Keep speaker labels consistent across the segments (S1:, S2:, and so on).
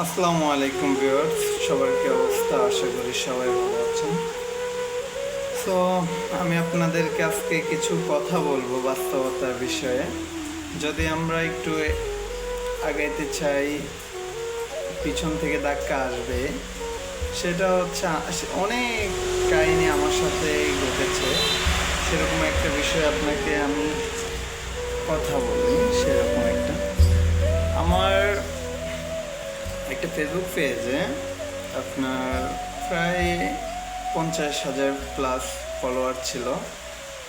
S1: আসসালামু আলাইকুম ভিউয়ার্স, সবার কি অবস্থা? আশা করি সবাই ভালো আছেন। সো আমি আপনাদেরকে আজকে কিছু কথা বলবো বাস্তবতার বিষয়ে। যদি আমরা একটু আগাইতে চাই, পিছন থেকে ধাক্কা আসবে। সেটা হচ্ছে অনেক কাহিনী আমার সাথে ঘটেছে। সেরকম একটা বিষয় আপনাকে আমি কথা বলি। সেরকম একটা আমার একটা ফেসবুক পেজে আপনার প্রায় 50,000 প্লাস ফলোয়ার ছিল।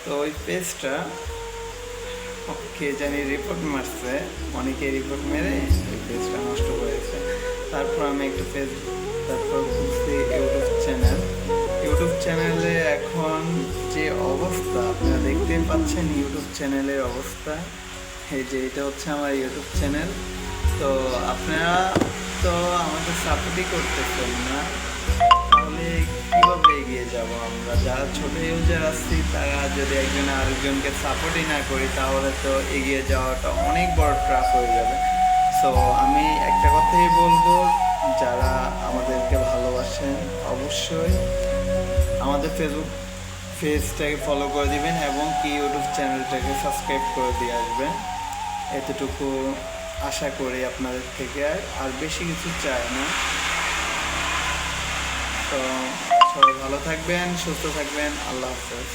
S1: তো ওই পেজটা কে জানি রিপোর্ট মারছে, অনেকে রিপোর্ট মেরে ওই পেজটা নষ্ট করেছে। তারপর আমি একটা পেজ, তারপর খুঁজছি ইউটিউব চ্যানেলে এখন যে অবস্থা আপনারা দেখতেই পাচ্ছেন। ইউটিউব চ্যানেলের অবস্থা এই যে, এটা হচ্ছে আমার ইউটিউব চ্যানেল। তো আপনারা তো আমাকে সাপোর্টই করতেছেন না, তাহলে কীভাবে এগিয়ে যাব আমরা? যারা ছোট ইউজার আছি তারা যদি একজন আরেকজনকে সাপোর্টই না করি, তাহলে তো এগিয়ে যাওয়াটা অনেক বড় ট্রাফ হয়ে যাবে। সো আমি একটা কথাই বলবো, যারা আমাদেরকে ভালোবাসেন অবশ্যই আমাদের ফেসবুক পেজটাকে ফলো করে দিবেন এবং কি ইউটিউব চ্যানেলটাকে সাবস্ক্রাইব করে দিয়ে আসবেন। এতটুকু আশা করি আপনাদের থেকে, আর বেশি কিছু চাই না। তো সবাই ভালো থাকবেন, সুস্থ থাকবেন। আল্লাহ হাফেজ।